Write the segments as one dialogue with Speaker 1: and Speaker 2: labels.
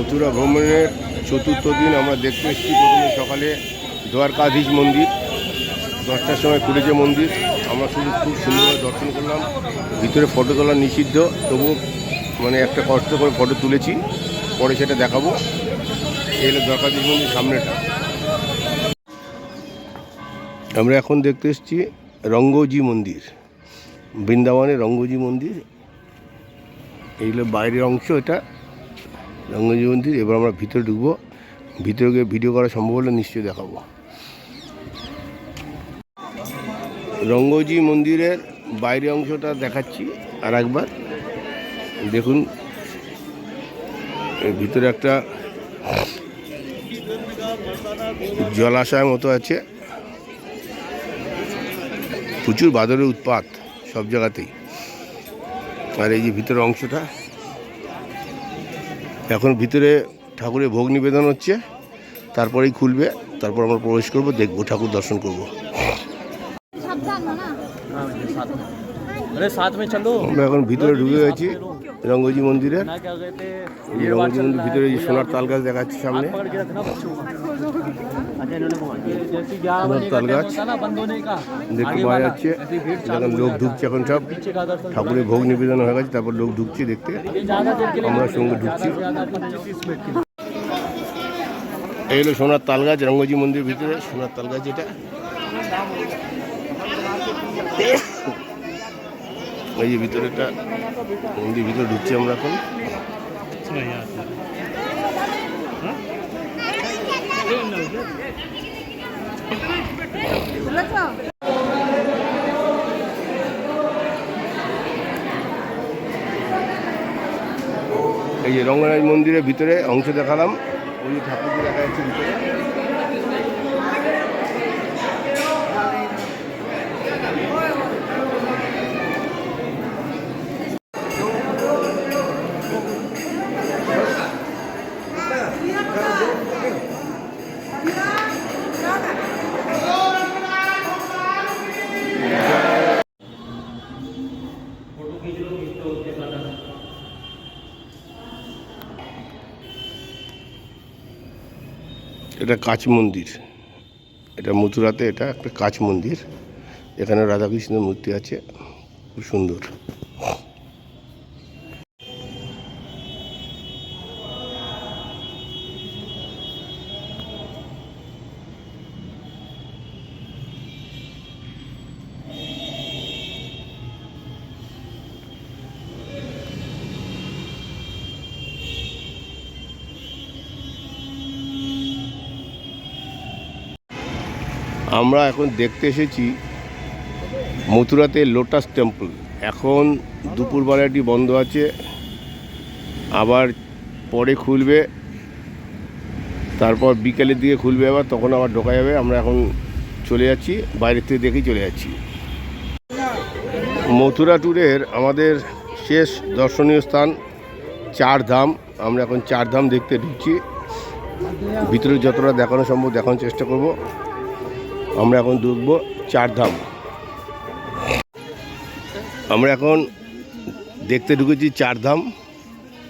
Speaker 1: মথুরা ভ্রমণের চতুর্থ দিন আমরা দেখতে এসেছি। প্রথমে সকালে দ্বারকাধীশ মন্দির 10টার সময় খুলেছে মন্দির। আমরা শুধু খুব সুন্দরভাবে দর্শন করলাম। ভিতরে ফটো তোলা নিষিদ্ধ, তবু মানে একটা কষ্ট করে ফটো তুলেছি, পরে সেটা দেখাবো। এই হলো দ্বারকাধীশ মন্দির সামনেটা। আমরা এখন দেখতে এসেছি রঙ্গজি মন্দির, বৃন্দাবনের রঙ্গজি মন্দির। এই হলো বাইরের অংশ, এটা রঙ্গজি মন্দির। এবার আমরা ভিতরে ঢুকবো, ভিতরে গিয়ে ভিডিও করা সম্ভব হলে নিশ্চয়ই দেখাবো। রঙ্গজি মন্দিরের বাইরের অংশটা দেখাচ্ছি আর একবার দেখুন। এর ভিতরে একটা জলাশয় মতো আছে, প্রচুর বাদরের উৎপাত সব জায়গাতেই। আর এই যে ভিতরের অংশটা, এখন ভিতরে ঠাকুরের ভোগ নিবেদন হচ্ছে, তারপরেই খুলবে। তারপর আমরা প্রবেশ করব, দেখব, ঠাকুর দর্শন করব। আমরা এখন ভিতরে ঢুকে গেছি রঙ্গজি মন্দিরের। এই রঙ্গজি মন্দির ভিতরে যে সোনার তাল গাছ দেখাচ্ছে সামনে, সোনার তাল গাছ দেখতে পাওয়া যাচ্ছে। এখন লোক ঢুকছে, এখন সব ঠাকুরের ভোগ নিবেদন হয়ে গেছে, তারপর লোক ঢুকছে দেখতে, আমরা সঙ্গে ঢুকছি। এই হলো সোনার তাল গাছ, রঙ্গজি মন্দিরের ভিতরে সোনার তাল গাছ। এটা এই যে ভিতরে একটা মন্দির, ভিতরে ঢুকছি আমরা এখন। এই যে রঙ্গনাথ মন্দিরের ভিতরে অংশ দেখালাম, ওই ঠাকুরকে দেখা যাচ্ছে ভিতরে। এটা কাচ মন্দির, এটা মথুরাতে এটা একটা কাচ মন্দির। এখানে রাধাকৃষ্ণের মূর্তি আছে, খুব সুন্দর। আমরা এখন দেখতে এসেছি মথুরাতে লোটাস টেম্পল। এখন দুপুরবেলাটি বন্ধ আছে, আবার পরে খুলবে, তারপর বিকেলের দিকে খুলবে, আবার তখন আবার ঢোকা যাবে। আমরা এখন চলে যাচ্ছি, বাইরের থেকে দেখেই চলে যাচ্ছি। মথুরা ট্যুরের আমাদের শেষ দর্শনীয় স্থান চারধাম। আমরা এখন চারধাম দেখতে ঢুকছি। ভিতরে যতটা দেখানো সম্ভব দেখানোর চেষ্টা করব। আমরা এখন ঢুকবো চারধাম। আমরা এখন দেখতে ঢুকেছি চারধাম।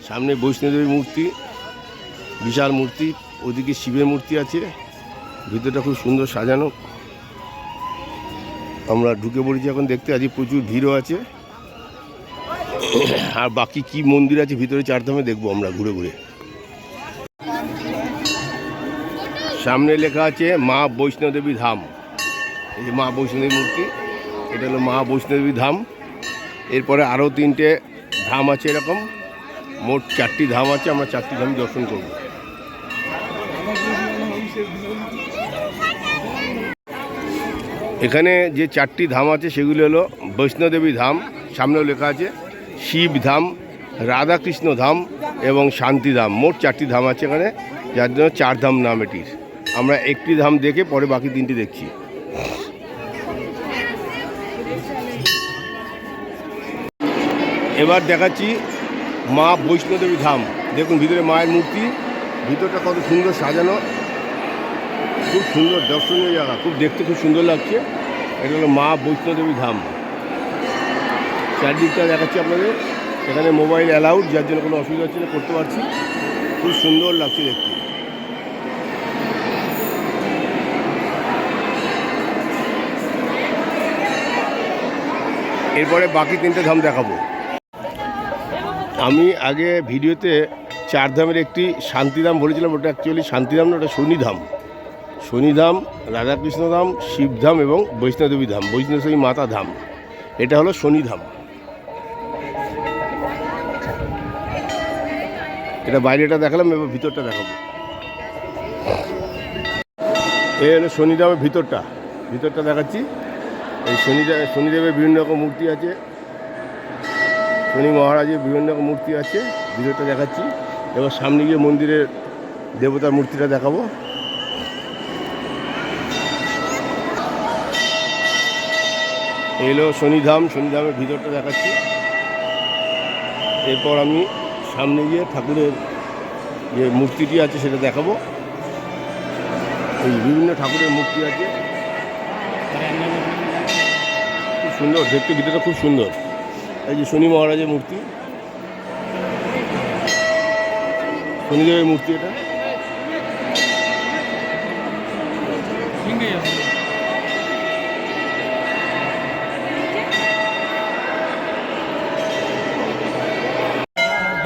Speaker 1: সামনে বৈষ্ণোদেবীর মূর্তি, বিশাল মূর্তি, ওদিকে শিবের মূর্তি আছে। ভিতরটা খুব সুন্দর সাজানো। আমরা ঢুকে পড়েছি এখন দেখতে। আজকে প্রচুর ভিড়ও আছে। আর বাকি কি মন্দির আছে ভিতরে চারধামে দেখবো আমরা ঘুরে ঘুরে। সামনে লেখা আছে মা বৈষ্ণোদেবী ধাম। এই যে মা বৈষ্ণোদেবী মূর্তি, এটা হলো মা বৈষ্ণোদেবী ধাম। এরপরে আরও 3টে ধাম আছে, এরকম মোট 4টি ধাম আছে। আমরা 4টি ধাম দর্শন করব। এখানে যে 4টি ধাম আছে সেগুলি হলো বৈষ্ণোদেবী ধাম, সামনেও লেখা আছে শিব ধাম, রাধাকৃষ্ণ ধাম এবং শান্তি ধাম। মোট 4টি ধাম আছে এখানে, যার জন্য চারধাম নাম এটির। আমরা একটি ধাম দেখে পরে বাকি 3টি দেখছি। এবার দেখাচ্ছি মা বৈষ্ণোদেবী ধাম। দেখুন ভিতরে মায়ের মূর্তি, ভিতরটা কত সুন্দর সাজানো, খুব সুন্দর দর্শনীয় জায়গা, খুব দেখতে খুব সুন্দর লাগছে। এটা হলো মা বৈষ্ণোদেবী ধাম। চারদিকটা দেখাচ্ছি আপনাদের। এখানে মোবাইল অ্যালাউড, যার জন্য কোনো অসুবিধা হচ্ছে না, করতে পারছি। খুব সুন্দর লাগছে দেখতে। এরপরে বাকি 3টে ধাম দেখাবো। আমি আগে ভিডিওতে 4 ধামের একটি শান্তিধাম বলেছিলাম, ওটা অ্যাকচুয়ালি শান্তিধাম না, ওটা শনিধাম। শনিধাম, রাধাকৃষ্ণ ধাম, শিবধাম এবং বৈষ্ণোদেবী ধাম, বৈষ্ণোদেবী মাতা ধাম। এটা হলো শনিধাম। এটা বাইরেটা দেখালাম, এবার ভিতরটা দেখাবো। এই হলো শনিধামের ভিতরটা দেখাচ্ছি। এই শনিদেবের বিভিন্ন রকম মূর্তি আছে, শনি মহারাজের বিভিন্ন রকম মূর্তি আছে, ভিতরটা দেখাচ্ছি। এবার সামনে গিয়ে মন্দিরের দেবতার মূর্তিটা দেখাবো। এই হলো শনিধামের ভিতরটা দেখাচ্ছি। এরপর আমি সামনে গিয়ে ঠাকুরের যে মূর্তিটি আছে সেটা দেখাবো। এই বিভিন্ন ঠাকুরের মূর্তি আছে, খুব সুন্দর দেখতে, ভিতরটা খুব সুন্দর। এই যে শনি মহারাজের মূর্তি, শনিদেবের মূর্তি এটা।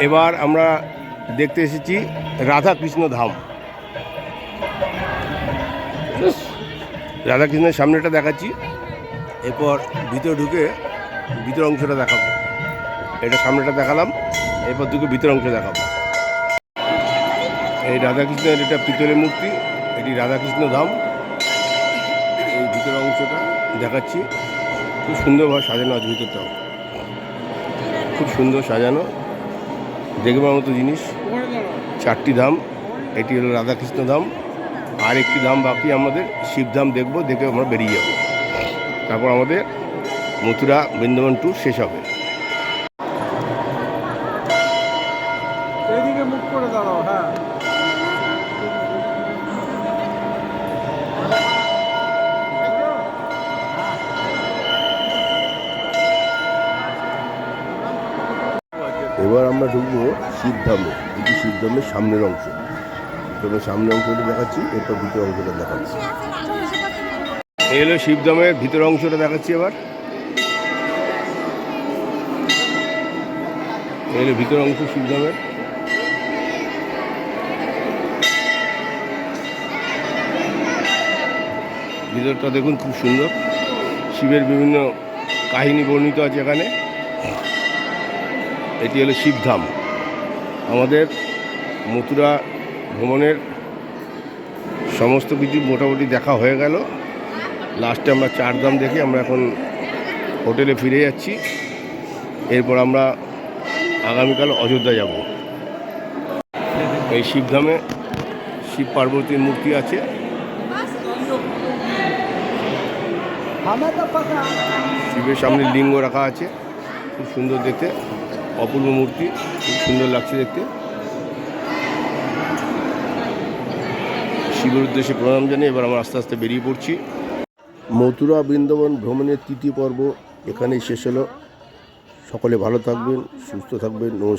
Speaker 1: এবার আমরা দেখতে এসেছি রাধাকৃষ্ণ ধাম। রাধাকৃষ্ণের সামনেটা দেখাচ্ছি, এরপর ভিতরে ঢুকে ভিতর অংশটা দেখাবো। এটা সামনেটা দেখালাম, এরপর ঢুকে ভিতর অংশ দেখাবো। এই রাধাকৃষ্ণের এটা পিতলের মূর্তি, এটি রাধাকৃষ্ণ ধাম। এই ভিতর অংশটা দেখাচ্ছি, খুব সুন্দরভাবে সাজানো আছে, ভিতরটাও খুব সুন্দর সাজানো, দেখবার মতো জিনিস। 4টি ধাম, এটি হলো রাধাকৃষ্ণ ধাম। আর একটি ধাম বাকি আমাদের শিবধাম দেখবো, দেখে আমরা বেরিয়ে যাব। তারপর আমাদের মথুরা বৃন্দাবন ট্যুর শেষ হবে।
Speaker 2: এইদিকে মুখ করে দাঁড়াও। হ্যাঁ,
Speaker 1: এবার আমরা ঢুকবো শিবধামে। এটি শিবধামের সামনের অংশ, তবে সামনের অংশটা দেখাচ্ছি, এরপর ভিতর অংশটা দেখাচ্ছি। এই হলো শিবধামের ভিতর অংশটা দেখাচ্ছি। এবার এই হলো ভিতর অংশ শিবধামের। ভিতরটা দেখুন, খুব সুন্দর, শিবের বিভিন্ন কাহিনী বর্ণিত আছে এখানে। এটি হলো শিবধাম। আমাদের মথুরা ভ্রমণের সমস্ত কিছু মোটামুটি দেখা হয়ে গেল। লাস্টে আমরা 4 ধাম দেখে আমরা এখন হোটেলে ফিরে যাচ্ছি। এরপর আমরা আগামীকাল অযোধ্যা যাব। এই শিবধামে শিব পার্বতীর মূর্তি আছে। শিবের সামনে লিঙ্গ রাখা আছে, খুব সুন্দর দেখতে, অপূর্ব মূর্তি, খুব সুন্দর লাগছে দেখতে। শিবের উদ্দেশ্যে প্রণাম জানিয়ে এবার আমরা আস্তে আস্তে বেরিয়ে পড়ছি। মথুরা বৃন্দাবন ভ্রমণের 3য় পর্ব এখানেই শেষ হলো। সকলে ভালো থাকবেন, সুস্থ থাকবেন। নমস্কার।